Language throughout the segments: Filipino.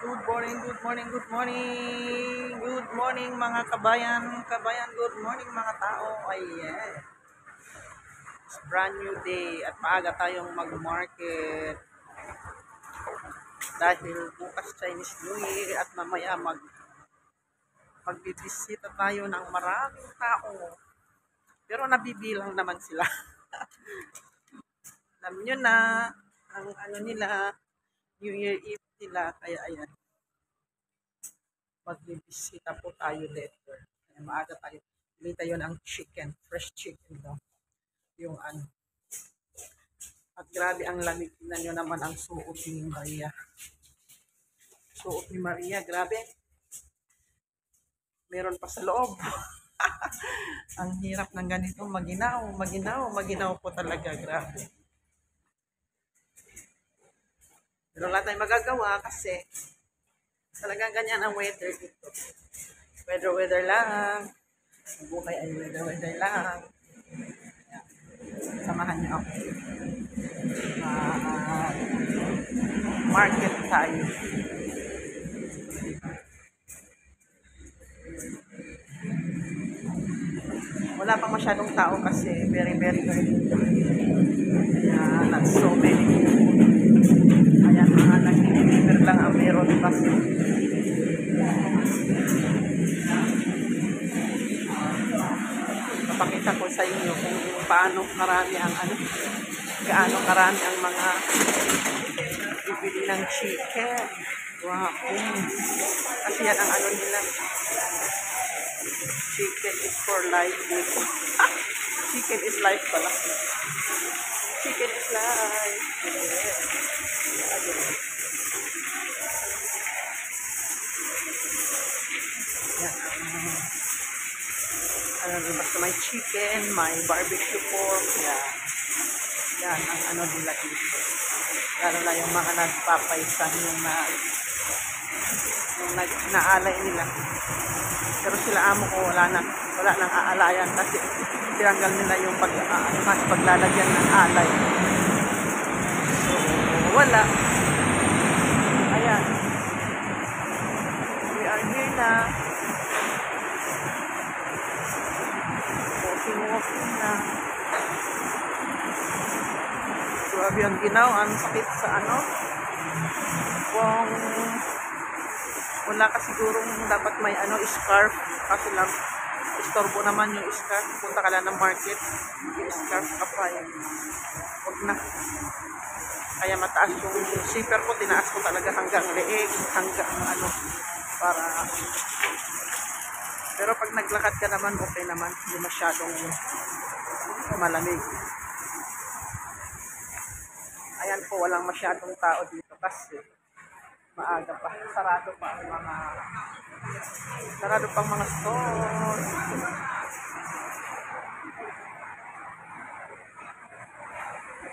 Good morning, good morning, good morning. Good morning mga kabayan, kabayan, good morning mga tao. Ayan. It's brand new day at maaga tayong mag-market. Dahil bukas Chinese New Year at mamaya magbibisita tayo ng maraming tao. Pero nabibilang naman sila. Alam nyo na, ang ano nila, New Year Eve nila, kaya ayan. Magbibisita po tayo later. Kaya maaga tayo. Bili tayo ng chicken, fresh chicken daw. Yung ano. At grabe ang lamig. Tingnan nyo naman ang suot ni Maria. Suot ni Maria, grabe. Meron pa sa loob. Ang hirap ng ganito. Maginaw po talaga. Grabe. Pero wala tayong magagawa kasi talagang ganyan ang weather dito. Weather lang. Buhay ay weather lang. Samahan niyo ako. Market tayo. Wala pa masyadong tao kasi very early. Kaya not so many people. Ayan, mga nag-deliver lang ang meron kasi. Papakita ko sa inyo kung paano karami ang gaano karami ang mga bibili ng chicken. Wow. Kasi yan ang nila. Chicken is for life. Chicken is life pala. Chicken is life. Yan. Basta may chicken, may barbecue pork. Yan ang nila dito. Lalo na yung mga nagpapaisan yung naalay nila. Pero sila amo ko wala nang aalayan kasi tinanggal nila yung paglalagyan ng alay. So, wala. Ayan. We are here na. Walking na. Grabe ang ginaw. Ang sakit sa kung wala ka sigurong dapat may scarf kasi lang istorbo naman yung scarf. Punta ka lang ng market, yung scarf ka pa yan. Huwag na. Kaya mataas yung zipper ko, tinaas ko talaga hanggang leeg, hanggang para. Pero pag naglakad ka naman, okay naman, hindi masyadong malamig. Ayan po, walang masyadong tao dito kasi maaga pa. Sarado pang mga stores.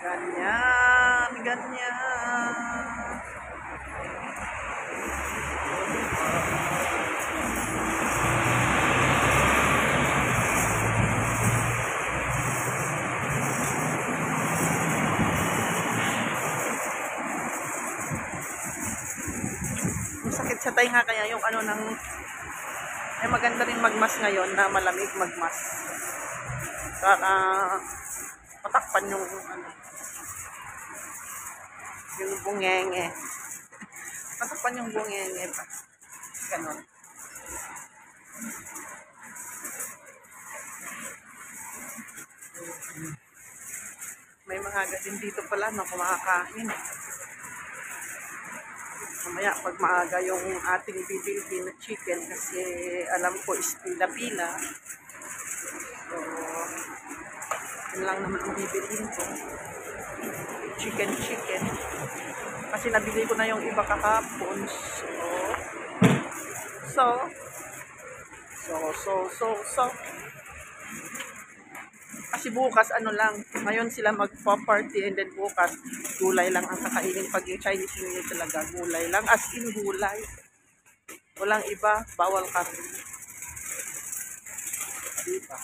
Ganyan. Sakit sa tainga kaya yung maganda rin magmas ngayon na malamig magmas. Para patakpan yung yung bungenge. Patakpan yung bungenge pa. Ganon. May mga gadin dito pala na kumakain. Mamaya pag maaga yung ating bibili na chicken kasi alam ko is pila-pila. So, yun lang naman ang bibiliin ko. Chicken. Kasi nabili ko na yung iba kahapon. So. Kasi bukas lang, ngayon sila magpa-party and then bukas gulay lang ang kakainin pag yung Chinese New Year talaga, gulay lang, as in gulay. Walang iba, bawal karne. Diba?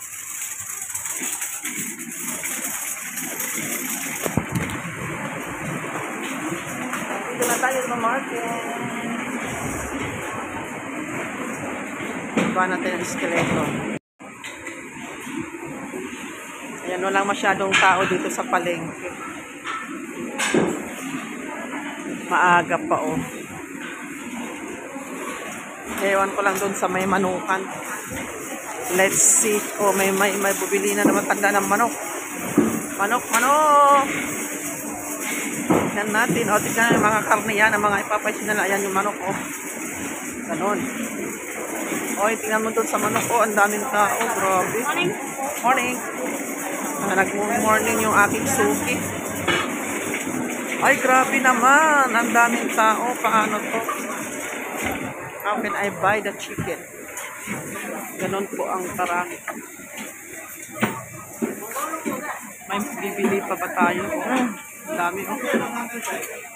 Dito na tayo sa market. Baba natin ang iskeleto. Ayan, walang masyadong tao dito sa palengke. Maaga pa oh. Ewan ko lang doon sa may manukan. Let's see. Oh, may bubili na naman tanda ng manok. Manok. Tignan natin. O, tignan yung mga karne yan. Ang mga ipapaisin nila. Ayan yung manok. O. Ganon. O, tignan mo doon sa manok. O, ang daming tao. Grabe. Morning. Nag-morning yung aking suki. Ay, grabe naman. Ang daming tao. Paano to? How can I buy the chicken? Ganon po ang karami. May bibili pa ba tayo? Ang dami oh.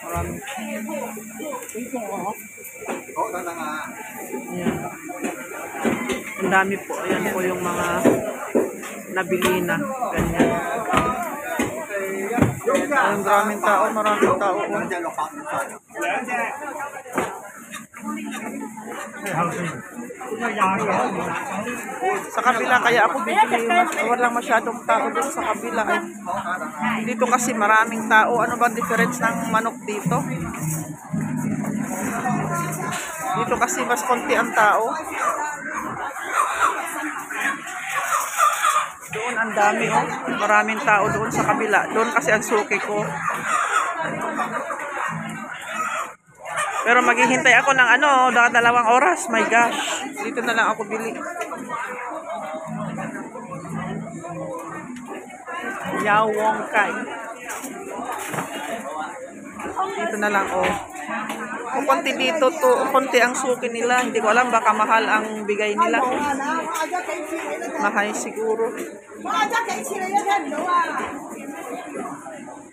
Marami. Ayan. Ang dami po. Ayan po yung mga nabili na. Ganyan. Ang maraming tao. Maraming tao. Sa kabila kaya ako bibili, walang masyadong tao doon sa kabila eh. Dito kasi maraming tao. Ano ba difference ng manok dito? Dito kasi mas konti ang tao. Doon ang dami oh. Maraming tao doon sa kabila. Doon kasi ang suki ko. Pero maghihintay ako ng ano, 2 oras. My gosh. Dito na lang ako bili. Yao Wong Kai. Dito na lang oh. Kung konti dito to, konti ang suki nila. Hindi ko alam, baka mahal ang bigay nila. Mahal siguro.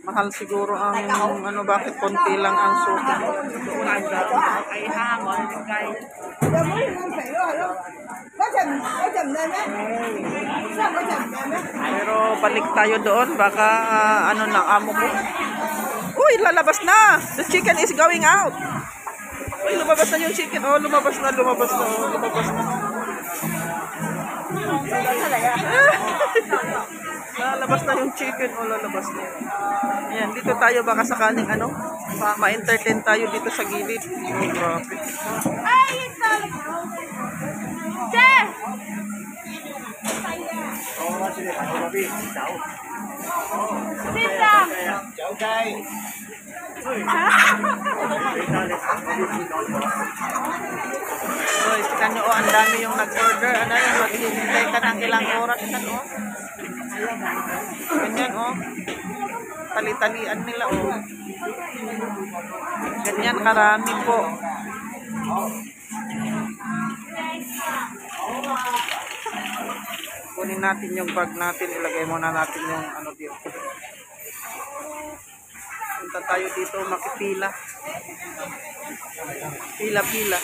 Mahal siguro ang ano, bakit konti lang ang suki. Pero balik tayo doon, baka ano na amo mo. Uy, lalabas na! The chicken is going out! Uy, lumabas na yung chicken. Oh, lumabas na. Lalabas na yung chicken. Oh, lalabas na. Ayan, dito tayo baka sakaling ano, ma-entertain tayo dito sa gilid. Oh, grabe. Ay, ito! Che! Sita! Ciao, guys! So, tignan nyo, ang dami yung nag-order. Ano yun, maghihintay ka ng ilang oras yan, oh. Ganyan, oh. Tali-talian nila, oh. Ganyan, karami po. Kunin natin yung bag natin. Ilagay muna natin yung ano dito. Punta tayo dito, makipila. Pila-pila.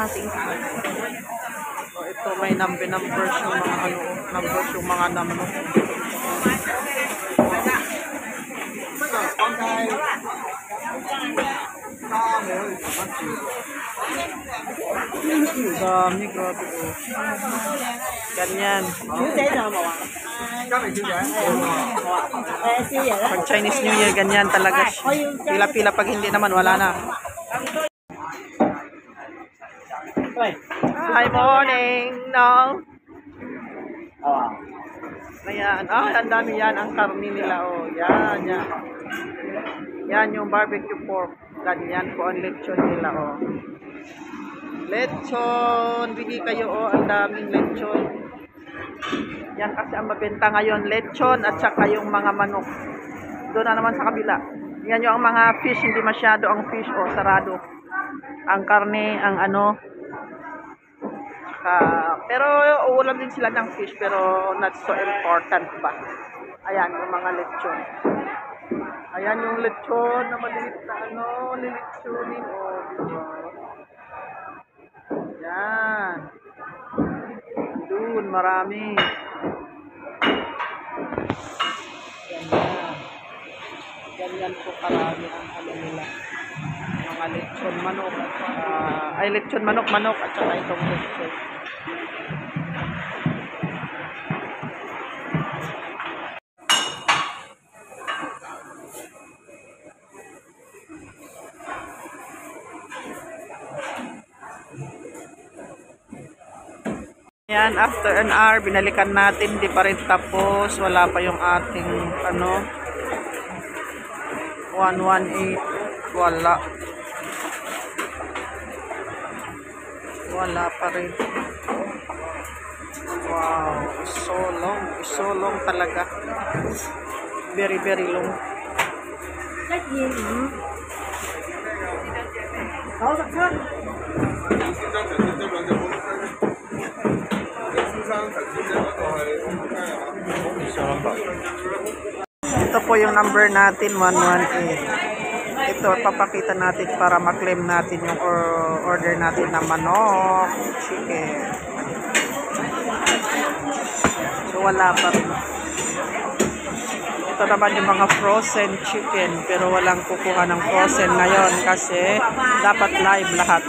Tingnan. So, ito may numbers yung mga ano, numbers yung mga naman. Dami, grabe oh. Ganyan. Pag Chinese New Year, ganyan talaga. Pila-pila, pag hindi naman, wala na. Hi, morning. No. Ayan. Ang dami yan. Ang karni nila. Oh, yan. Yan yung barbecue pork. Ganyan po ang lechon nila. Oh. Lechon. Bili kayo. Oh, ang daming lechon. Yan kasi ang mabenta ngayon. Lechon at saka yung mga manok. Doon na naman sa kabila. Yan yung mga fish. Hindi masyado ang fish. Oh, sarado. Ang karne, ang ano. Pero uulam din sila ng fish pero not so important pa. Ayan yung mga lechon. Ayan yung lechon na maliit na ano, lelechonin. Oh, diba? Yan. Doon, marami. Ganyan po karami ang ano nila. mga lechon manok at ay lechon manok at saka itong lechon. Yan, after an hour, binalikan natin, di pa rin tapos. Wala pa yung ating, 118. Wala. Wala pa rin. Wow, so long talaga. Very, very long. Ito po yung number natin, 118. Ito, papakita natin para maklaim natin yung order natin na manok, chicken. So, wala pa rin. Ito naman yung mga frozen chicken, pero walang kukuha ng frozen ngayon kasi dapat live lahat.